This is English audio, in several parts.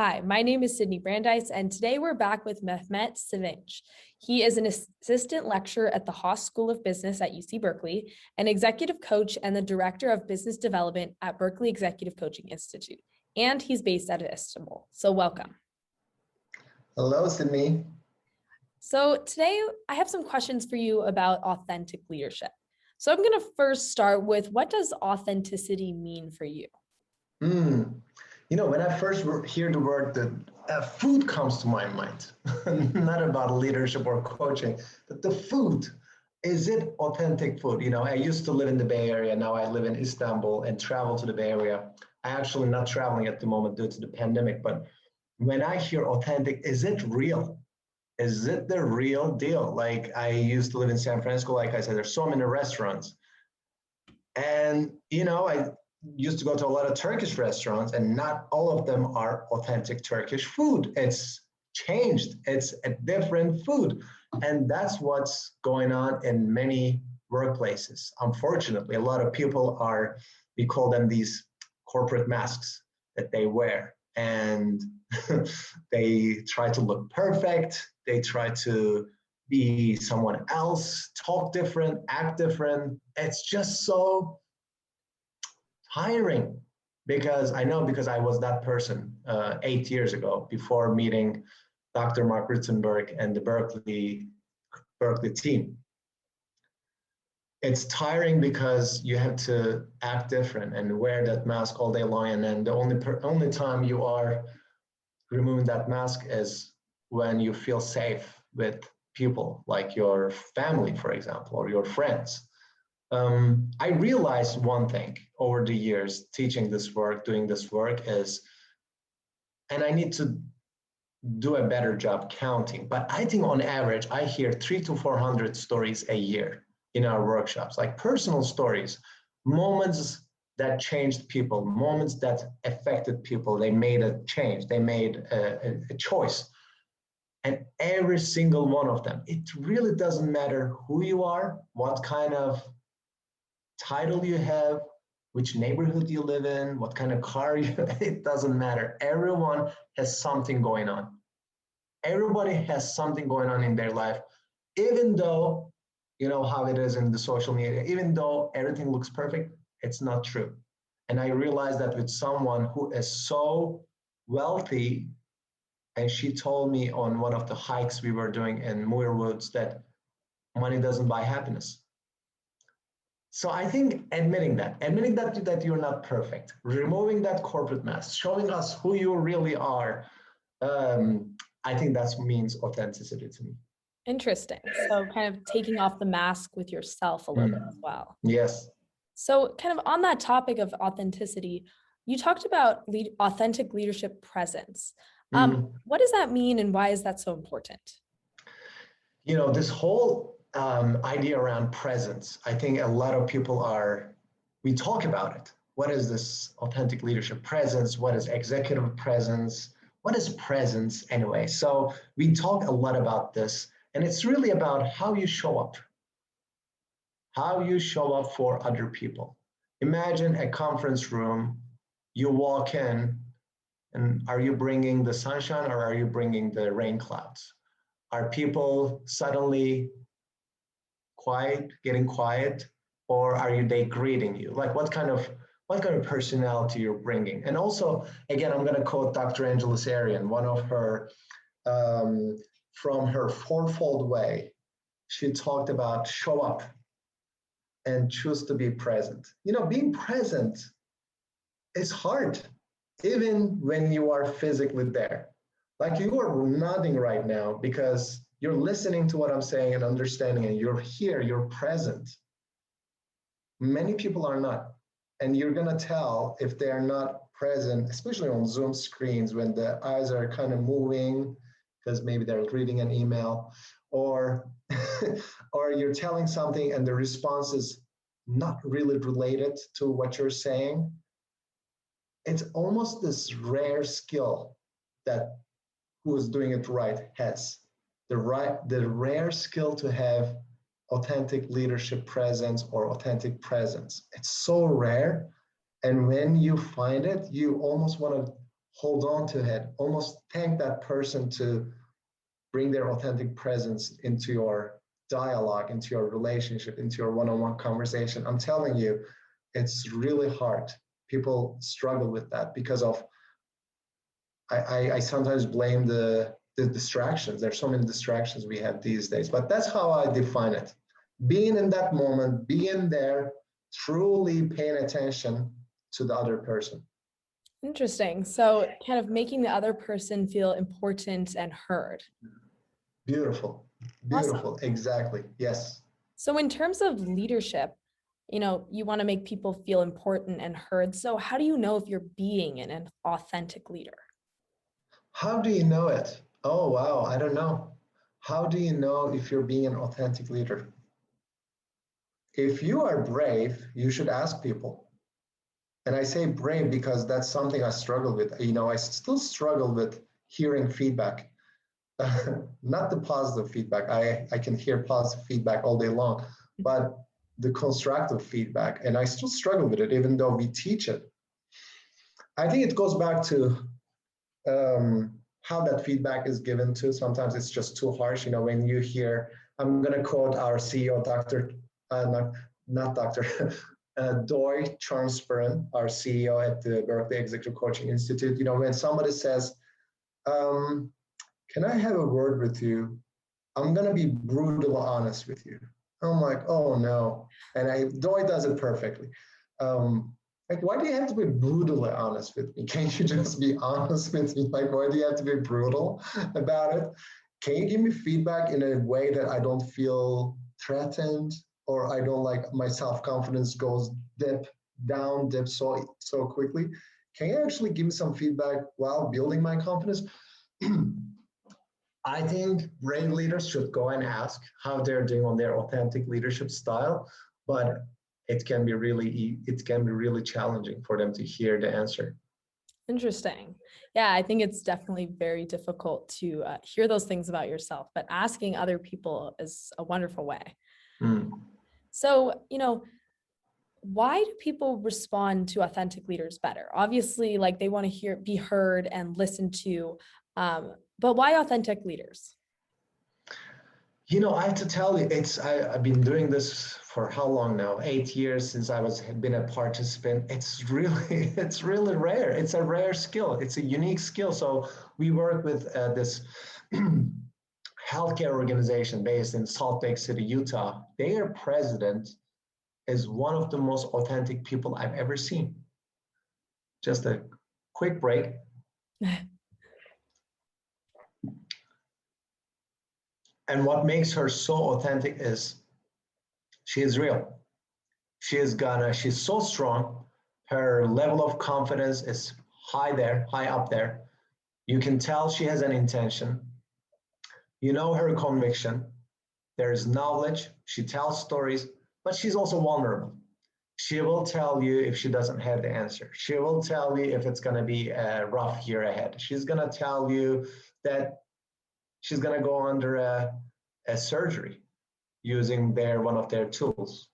Hi, my name is Sydney Brandeis, and today we're back with Mehmet Sevinc. He is an assistant lecturer at the Haas School of Business at UC Berkeley, an executive coach and the director of business development at Berkeley Executive Coaching Institute, and he's based out of Istanbul. So welcome. Hello, Sydney. So today I have some questions for you about authentic leadership. So I'm going to first start with, what does authenticity mean for you? When I first hear the word, food comes to my mind. Not about leadership or coaching, but the food. Is it authentic food? I used to live in the Bay Area. Now I live in Istanbul and travel to the Bay Area. I actually not traveling at the moment due to the pandemic. But when I hear authentic, is it real? Is it the real deal? Like, I used to live in San Francisco. Like I said, there's so many restaurants. And, I used to go to a lot of Turkish restaurants, and not all of them are authentic Turkish food. It's changed. It's a different food. And that's what's going on in many workplaces. Unfortunately, a lot of people we call them these corporate masks that they wear. And they try to look perfect. They try to be someone else, talk different, act different. It's just so tiring, because I was that person 8 years ago, before meeting Dr. Mark Rittenberg and the Berkeley team. It's tiring because you have to act different and wear that mask all day long, and then the only time you are removing that mask is when you feel safe with people like your family, for example, or your friends. I realized one thing over the years teaching this work, doing this work is, and I need to do a better job counting, but I think on average, I hear 300 to 400 stories a year in our workshops, like personal stories, moments that changed people, moments that affected people. They made a change, they made a choice. And every single one of them, it really doesn't matter who you are, what kind of title you have, which neighborhood you live in, what kind of car it doesn't matter. Everyone has something going on. Everybody has something going on in their life, even though, how it is in the social media, even though everything looks perfect, it's not true. And I realized that with someone who is so wealthy, and she told me on one of the hikes we were doing in Muir Woods that money doesn't buy happiness. So I think admitting that you're not perfect, removing that corporate mask, showing us who you really are, I think that means authenticity to me. Interesting. So kind of taking off the mask with yourself a little bit as well. Yes. So kind of on that topic of authenticity, you talked about authentic leadership presence. What does that mean, and why is that so important? This whole idea around presence, I think a lot of people we talk about it. What is this authentic leadership presence? What is executive presence? What is presence anyway? So we talk a lot about this, and it's really about how you show up for other people. Imagine a conference room, you walk in, and are you bringing the sunshine, or are you bringing the rain clouds? Are people suddenly getting quiet, or are they greeting you? Like, what kind of personality you're bringing? And also, again, I'm going to quote Dr. Angela Sarian, one of her, from her fourfold way, she talked about show up and choose to be present. Being present is hard, even when you are physically there. Like, you are nodding right now because you're listening to what I'm saying and understanding, and you're here, you're present. Many people are not. And you're going to tell if they are not present, especially on Zoom screens, when the eyes are kind of moving because maybe they're reading an email, or or you're telling something and the response is not really related to what you're saying. It's almost this rare skill that who is doing it right has. The rare skill to have authentic leadership presence or authentic presence. It's so rare. And when you find it, you almost want to hold on to it, almost thank that person to bring their authentic presence into your dialogue, into your relationship, into your one-on-one conversation. I'm telling you, it's really hard. People struggle with that because of, I sometimes blame the distractions. There's so many distractions we have these days, but that's how I define it. Being in that moment, being there, truly paying attention to the other person. Interesting. So kind of making the other person feel important and heard. Beautiful, Awesome. beautiful, exactly, yes. So in terms of leadership, you want to make people feel important and heard. So how do you know if you're being an authentic leader? How do you know it? Oh, wow, I don't know. How do you know if you're being an authentic leader? If you are brave, you should ask people. And I say brave because that's something I struggle with. I still struggle with hearing feedback. Not the positive feedback. I can hear positive feedback all day long, but the constructive feedback. And I still struggle with it, even though we teach it. I think it goes back to how that feedback is given to. Sometimes it's just too harsh. When you hear, I'm going to quote our CEO, Dr. Not Dr. Doy Transparent, our CEO at the Berkeley Executive Coaching Institute. When somebody says, can I have a word with you? I'm going to be brutally honest with you. I'm like, oh no. And Doy does it perfectly. Like, why do you have to be brutally honest with me? Can't you just be honest with me? Like, why do you have to be brutal about it? Can you give me feedback in a way that I don't feel threatened, or I don't like my self-confidence goes dip so quickly? Can you actually give me some feedback while building my confidence? I think brave leaders should go and ask how they're doing on their authentic leadership style, but it can be really challenging for them to hear the answer. Interesting. Yeah, I think it's definitely very difficult to hear those things about yourself, but asking other people is a wonderful way. Mm. So, why do people respond to authentic leaders better? Obviously, like they want to be heard and listened to, but why authentic leaders? I have to tell you, I've been doing this for how long now? 8 years since had been a participant. It's really rare. It's a rare skill. It's a unique skill. So we work with this healthcare organization based in Salt Lake City, Utah. Their president is one of the most authentic people I've ever seen. Just a quick break. And what makes her so authentic is she is real. She's so strong. Her level of confidence is high up there. You can tell she has an intention. Her conviction. There's knowledge. She tells stories, but she's also vulnerable. She will tell you if she doesn't have the answer. She will tell you if it's going to be a rough year ahead. She's going to tell you that she's going to go under a surgery using one of their tools.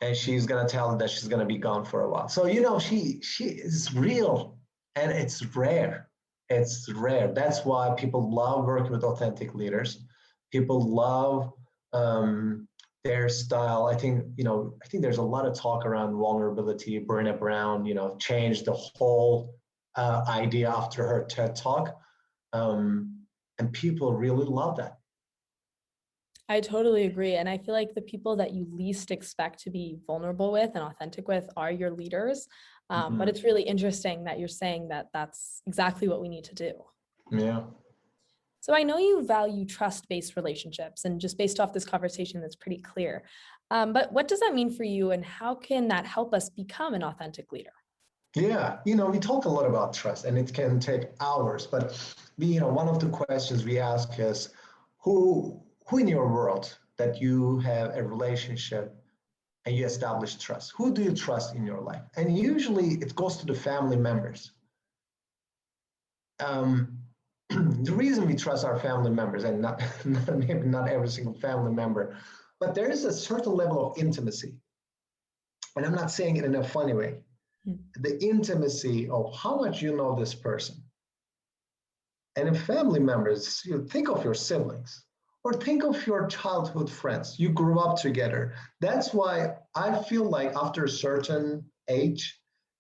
And she's going to tell you that she's going to be gone for a while. So, she is real, and it's rare. It's rare. That's why people love working with authentic leaders. People love their style. I think there's a lot of talk around vulnerability. Brené Brown, changed the whole idea after her TED talk. And people really love that. I totally agree. And I feel like the people that you least expect to be vulnerable with and authentic with are your leaders. But it's really interesting that you're saying that that's exactly what we need to do. Yeah. So I know you value trust-based relationships, and just based off this conversation, that's pretty clear. But what does that mean for you, and how can that help us become an authentic leader? Yeah, we talk a lot about trust, and it can take hours, but one of the questions we ask is who in your world that you have a relationship and you establish trust, who do you trust in your life? And usually it goes to the family members. The reason we trust our family members, and maybe not every single family member, but there is a certain level of intimacy. And I'm not saying it in a funny way. the intimacy of how much you know this person. And in family members, you think of your siblings or think of your childhood friends. You grew up together. That's why I feel like after a certain age,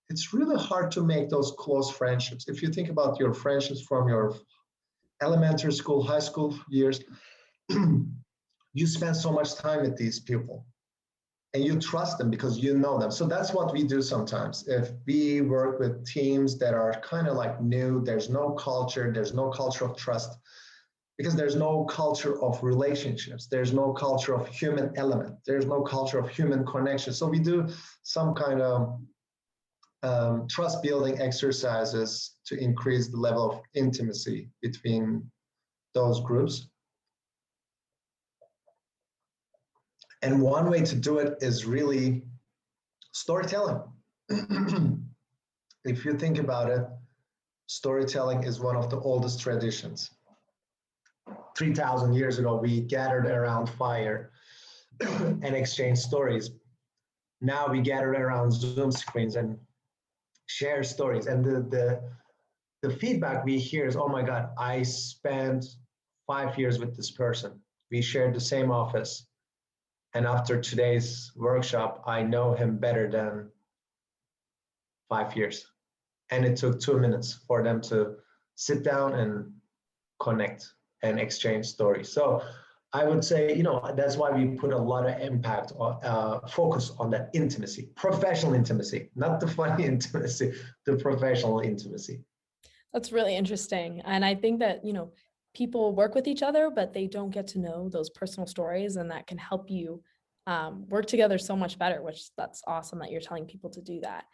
it's really hard to make those close friendships. If you think about your friendships from your elementary school, high school years, you spend so much time with these people and you trust them because you know them. So that's what we do sometimes. If we work with teams that are kind of like new, there's no culture of trust because there's no culture of relationships. There's no culture of human element. There's no culture of human connection. So we do some kind of trust building exercises to increase the level of intimacy between those groups. And one way to do it is really storytelling. If you think about it, storytelling is one of the oldest traditions. 3,000 years ago, we gathered around fire and exchanged stories. Now we gather around Zoom screens and share stories. And the feedback we hear is, oh my God, I spent 5 years with this person. We shared the same office. And after today's workshop, I know him better than 5 years. And it took 2 minutes for them to sit down and connect and exchange stories. So I would say, that's why we put a lot of impact on, focus on that intimacy, professional intimacy, not the funny intimacy, the professional intimacy. That's really interesting. And I think that, people work with each other, but they don't get to know those personal stories, and that can help you work together so much better, which that's awesome that you're telling people to do that.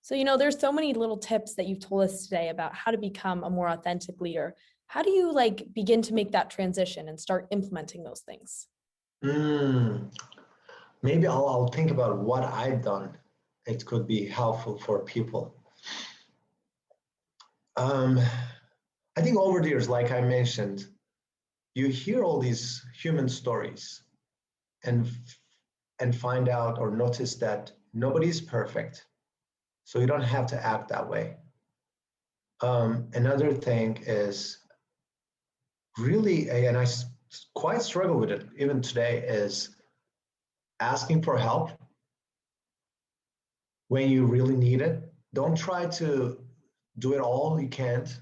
So, there's so many little tips that you've told us today about how to become a more authentic leader. How do you begin to make that transition and start implementing those things? Maybe I'll think about what I've done. It could be helpful for people. I think over the years, like I mentioned, you hear all these human stories and find out or notice that nobody's perfect. So you don't have to act that way. Another thing is really, and I quite struggle with it even today, is asking for help when you really need it. Don't try to do it all. You can't.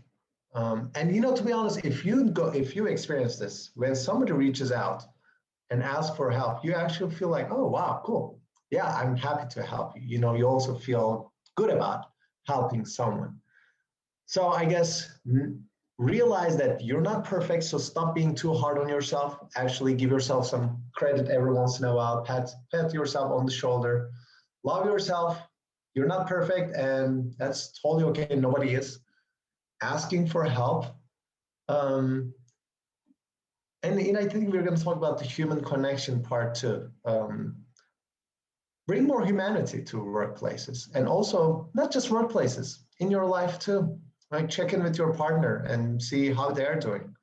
And to be honest, if you experience this, when somebody reaches out and asks for help, you actually feel like, oh wow, cool. Yeah, I'm happy to help you. You also feel good about helping someone. So I guess realize that you're not perfect, so stop being too hard on yourself. Actually give yourself some credit every once in a while. Pat yourself on the shoulder. Love yourself. You're not perfect, and that's totally okay. Nobody is. Asking for help. And I think we're going to talk about the human connection part too. Bring more humanity to workplaces, and also not just workplaces, in your life too. Like check in with your partner and see how they're doing.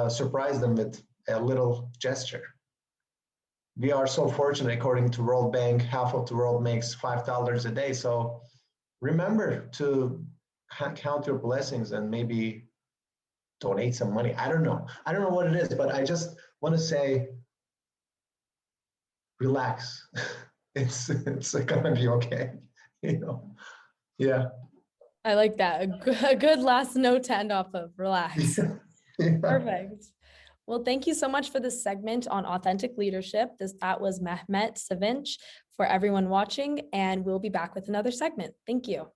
Surprise them with a little gesture. We are so fortunate, according to World Bank, half of the world makes $5 a day. So remember to count your blessings and maybe donate some money. I don't know what it is, but I just want to say, relax. It's gonna be okay. Yeah. I like that. A good last note to end off of. Relax. Yeah. Perfect. Well, thank you so much for this segment on authentic leadership. That was Mehmet Sevinc for everyone watching, and we'll be back with another segment. Thank you.